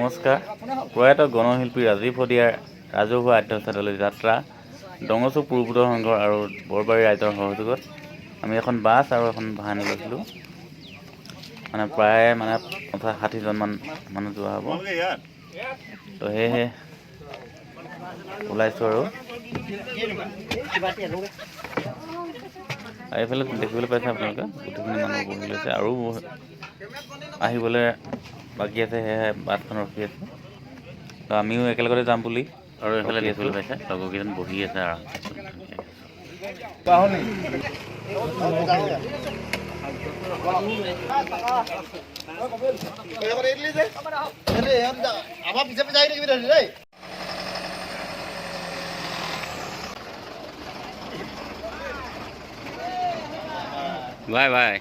নমস্কাৰ। প্ৰয়াত গণশিল্পী ৰাজীৱ শদিয়াৰ ৰাজহুৱা আদ্যক্ষতালৈ যাত্ৰা ডঙচু পূৰ্বোত্তৰ সংঘৰ আৰু বৰবাৰী ৰাইজৰ সহযোগত আমি এখন বাছ আৰু এখন ভান লৈছিলোঁ। মানে প্ৰায় 50-60জনমান মানুহ যোৱা হ'ব। তো সেয়েহে ওলাইছোঁ আৰু এইফালে দেখিবলৈ পাইছে আপোনালোকে গোটেইখিনি মানুহ বহি লৈছে আৰু আহিবলৈ বাকী আছে, সেয়েহে বাছখন ৰখি আছে। তো আমিও একেলগতে যাম বুলি আৰু এইফালে দেখিবলৈ পাইছে লগৰকেইজন বহি আছে আৰু বাই বাই।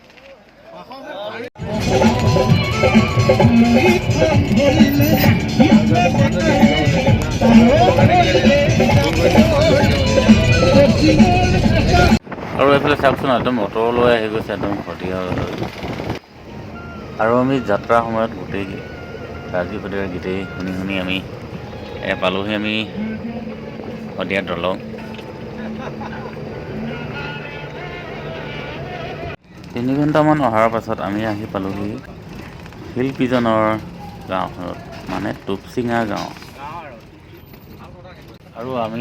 আৰু এইফালে চাওকচোন একদম অটলৈ আহি গৈছে একদম শদিয়ালৈ। আৰু আমি যাত্ৰাৰ সময়ত গোটেই ৰাজীৱ শদিয়াৰ গীতেই শুনি শুনি আমি পালোহি আমি শদিয়া দলং। 3 ঘণ্টামান অহাৰ পাছত আমি আহি পালোহি শিল্পীজনৰ গাঁওখনত, মানে টুপচিঙা গাঁও। আৰু আমি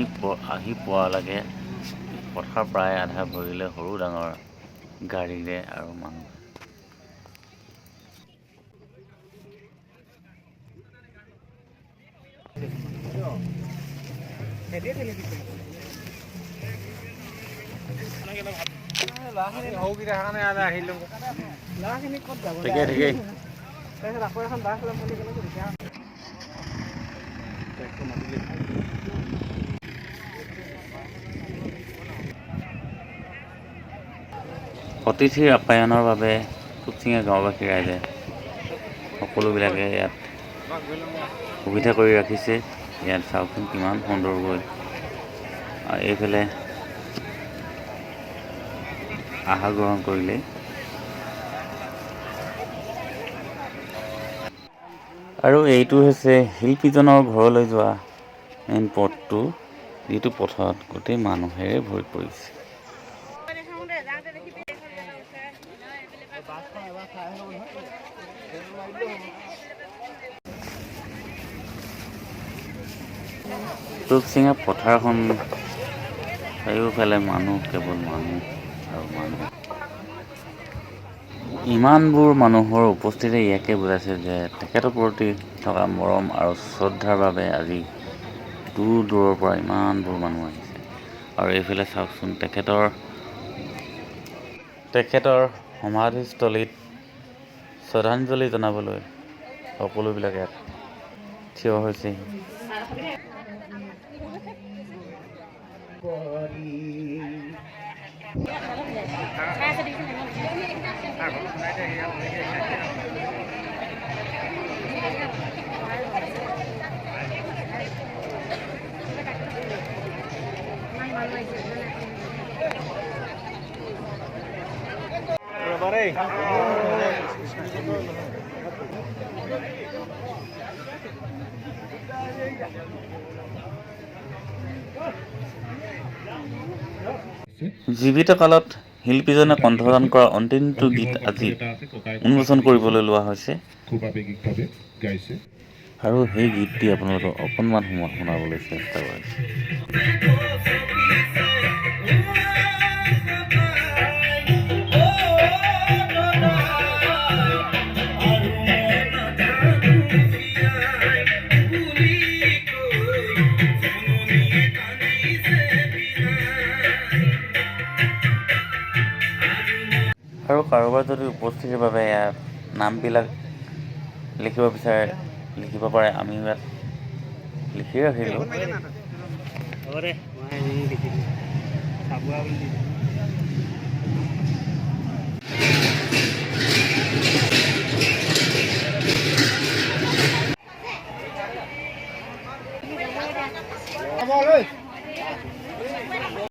আহি পোৱালৈকে পথাৰ প্ৰায় আধা ভৰিলে সৰু ডাঙৰ গাড়ীৰে আৰু মানুহ। ঠিকেই অতিথিৰ আপ্যায়নৰ বাবে টুপচিঙা গাঁওবাসী ৰাইজে সকলোবিলাকে ইয়াত সুবিধা কৰি ৰাখিছে। ইয়াত চাওকচোন কিমান সুন্দৰকৈ। আৰু এইফালে আহাৰ গ্ৰহণ কৰিলে। আৰু এইটো হৈছে শিল্পীজনৰ ঘৰলৈ যোৱা মেইন পথটো, যিটো পথত গোটেই মানুহেৰে ভৰি পৰিছে। টুপচিঙা পথাৰখন চাৰিওফালে মানুহ, কেৱল মানুহ আৰু মানুহ। ইমানবোৰ মানুহৰ উপস্থিতি ইয়াকে বুজাইছে যে তেখেতৰ প্ৰতি থকা মৰম আৰু শ্ৰদ্ধাৰ বাবে আজি দূৰ দূৰৰ পৰা ইমানবোৰ মানুহ আহিছে। আৰু এইফালে চাওকচোন তেখেতৰ সমাধিস্থলীত শ্ৰদ্ধাঞ্জলি জনাবলৈ সকলোবিলাক ইয়াত থিয় হৈছেহি। জীৱিত কালত শিল্পীজনে কণ্ঠদান কৰা অন্তিমটো গীত আজি উন্মোচন কৰিবলৈ লোৱা হৈছে। আৰু সেই গীতটি আপোনালোকক অকণমান সময় শুনাবলৈ চেষ্টা কৰিছে। আৰু কাৰোবাৰ যদি উপস্থিতিৰ বাবে ইয়াত নামবিলাক লিখিব বিচাৰে লিখিব পাৰে, আমি ইয়াত লিখি ৰাখিলোঁ।